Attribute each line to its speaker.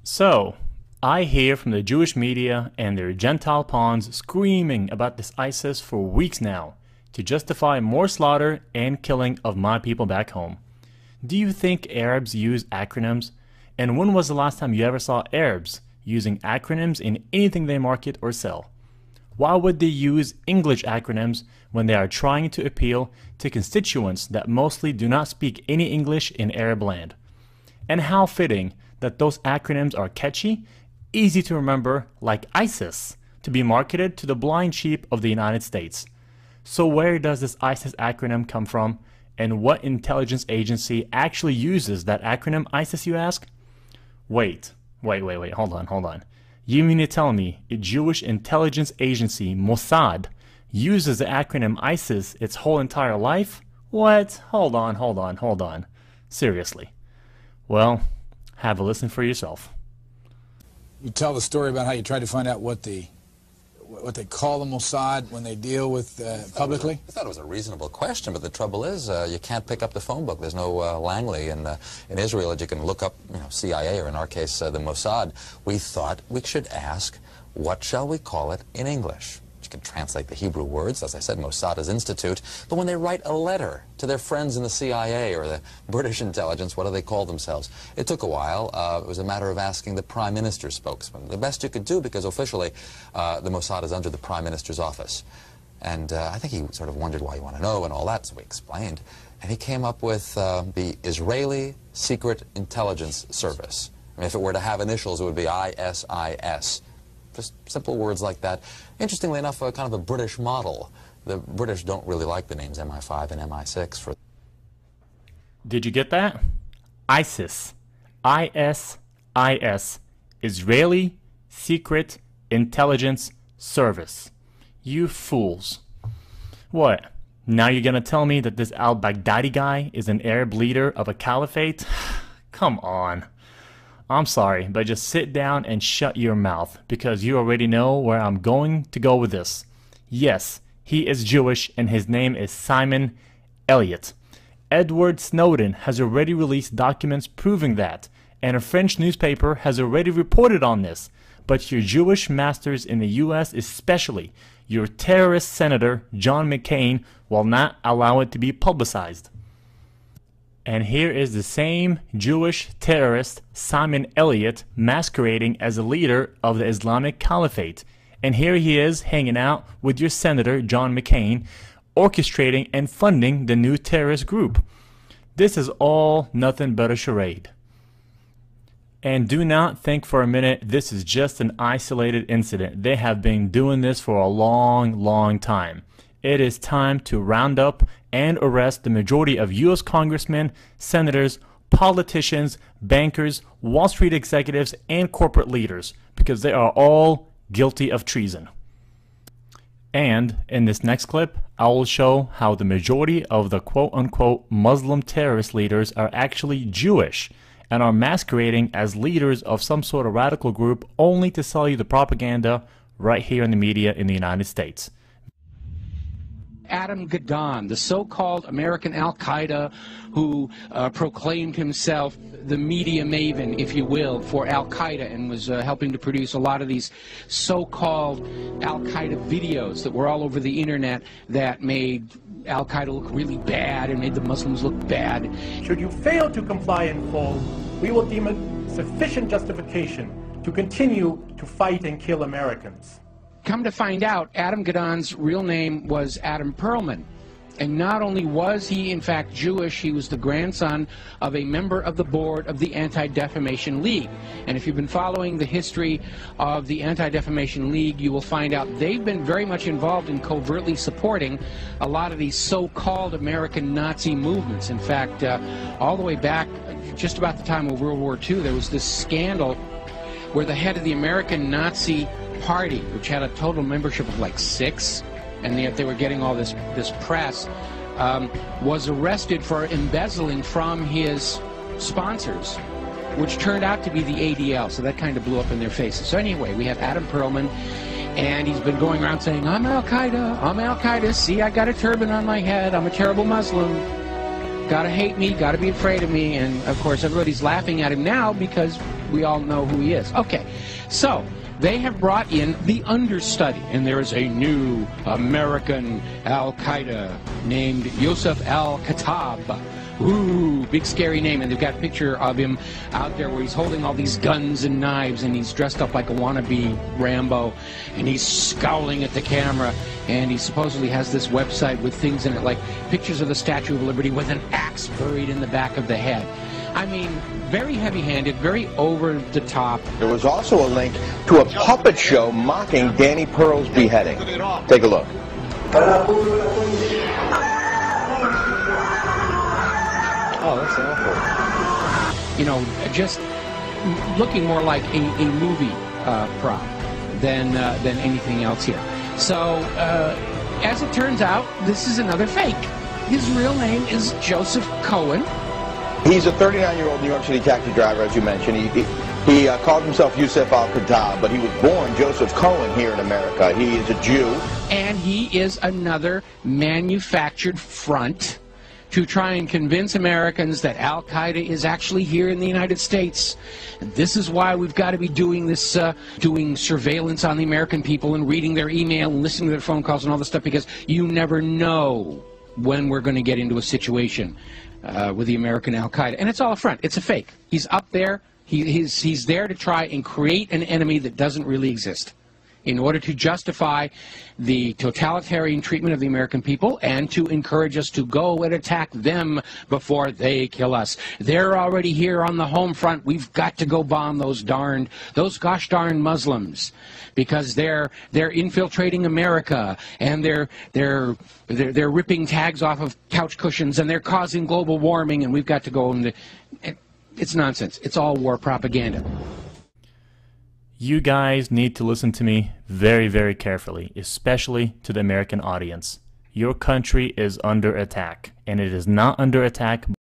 Speaker 1: So, I hear from the Jewish media and their Gentile pawns screaming about this ISIS for weeks now to justify more slaughter and killing of my people back home. Do you think Arabs use acronyms? And when was the last time you ever saw Arabs using acronyms in anything they market or sell? Why would they use English acronyms when they are trying to appeal to constituents that mostly do not speak any English in Arab land? And how fitting that those acronyms are catchy, easy to remember, like I.S.I.S, to be marketed to the blind sheep of the United States. So where does this I.S.I.S acronym come from, and what intelligence agency actually uses that acronym I.S.I.S, you ask? Wait, hold on. You mean to tell me a Jewish intelligence agency, Mossad, uses the acronym I.S.I.S its whole entire life? What? Hold on. Seriously. Well, have a listen for yourself.
Speaker 2: You tell the story about how you tried to find out what they call the Mossad when they deal with publicly?
Speaker 3: I thought it was a reasonable question, but the trouble is you can't pick up the phone book. There's no Langley in Israel that you can look up, CIA, or in our case, the Mossad. We thought we should ask, what shall we call it in English? You can translate the Hebrew words, as I said, Mossad is institute, but when they write a letter to their friends in the CIA or the British intelligence, what do they call themselves? It took a while. It was a matter of asking the Prime Minister's spokesman. The best you could do, because officially the Mossad is under the Prime Minister's office. And I think he sort of wondered why you want to know and all that, so we explained. And he came up with the Israeli Secret Intelligence Service. I mean, if it were to have initials, it would be I.S.I.S. Just simple words like that. Interestingly enough, kind of a British model. The British don't really like the names MI5 and MI6 for...
Speaker 1: Did you get that? ISIS. I.S.I.S. Israeli Secret Intelligence Service. You fools. What? Now you're gonna tell me that this al-Baghdadi guy is an Arab leader of a caliphate? Come on. I'm sorry, but just sit down and shut your mouth, because you already know where I'm going to go with this. Yes, he is Jewish, and his name is Simon Elliott. Edward Snowden has already released documents proving that, and a French newspaper has already reported on this. But your Jewish masters in the US, especially your terrorist senator John McCain, will not allow it to be publicized. And here is the same Jewish terrorist, Simon Elliott, masquerading as a leader of the Islamic Caliphate. And here he is hanging out with your Senator John McCain, orchestrating and funding the new terrorist group. This is all nothing but a charade. And do not think for a minute this is just an isolated incident. They have been doing this for a long time. It is time to round up and arrest the majority of U.S. congressmen, senators, politicians, bankers, Wall Street executives, and corporate leaders, because they are all guilty of treason. And in this next clip, I will show how the majority of the quote-unquote Muslim terrorist leaders are actually Jewish and are masquerading as leaders of some sort of radical group only to sell you the propaganda right here in the media in the United States.
Speaker 4: Adam Gadon, the so-called American Al-Qaeda who proclaimed himself the media maven, if you will, for Al-Qaeda, and was helping to produce a lot of these so-called Al-Qaeda videos that were all over the internet that made Al-Qaeda look really bad and made the Muslims look bad.
Speaker 5: Should you fail to comply in full, we will deem it sufficient justification to continue to fight and kill Americans.
Speaker 4: Come to find out, Adam Gadon's real name was Adam Perlman. And not only was he, in fact, Jewish, he was the grandson of a member of the board of the Anti-Defamation League. And if you've been following the history of the Anti-Defamation League, you will find out they've been very much involved in covertly supporting a lot of these so-called American Nazi movements. In fact, all the way back, just about the time of World War II, there was this scandal where the head of the American Nazi Party, which had a total membership of like 6, and yet they were getting all this press, was arrested for embezzling from his sponsors, which turned out to be the ADL, so that kind of blew up in their faces. So anyway, we have Adam Perlman, and he's been going around saying, I'm Al-Qaeda, see, I got a turban on my head, I'm a terrible Muslim. Gotta hate me, gotta be afraid of me, and of course everybody's laughing at him now because we all know who he is. Okay, so they have brought in the understudy, and there is a new American Al-Qaeda named Yusuf al-Khattab. Ooh, big scary name, and they've got a picture of him out there where he's holding all these guns and knives, and he's dressed up like a wannabe Rambo, and he's scowling at the camera, and he supposedly has this website with things in it, like pictures of the Statue of Liberty with an axe buried in the back of the head. I mean, very heavy-handed, very over-the-top.
Speaker 6: There was also a link to a puppet show mocking Danny Pearl's beheading. Take a look. Oh, that's awful.
Speaker 4: You know, just looking more like a movie prop than anything else here. So, as it turns out, this is another fake. His real name is Joseph Cohen.
Speaker 6: He's a 39-year-old New York City taxi driver, as you mentioned. He called himself Yusuf al-Khattab, but he was born Joseph Cohen here in America. He is a Jew.
Speaker 4: And he is another manufactured front to try and convince Americans that Al-Qaeda is actually here in the United States. And this is why we've got to be doing this, doing surveillance on the American people and reading their email and listening to their phone calls and all this stuff, because you never know when we're going to get into a situation with the American Al-Qaeda. And it's all a front. It's a fake. He's up there. He's there to try and create an enemy that doesn't really exist, in order to justify the totalitarian treatment of the American people and to encourage us to go and attack them before they kill us. They're already here on the home front. We've got to go bomb those gosh darn Muslims, because they're infiltrating America, and they're ripping tags off of couch cushions, and they're causing global warming, and we've got to go and it's nonsense. It's all war propaganda.
Speaker 1: You guys need to listen to me very, very carefully, especially to the American audience. Your country is under attack, and it is not under attack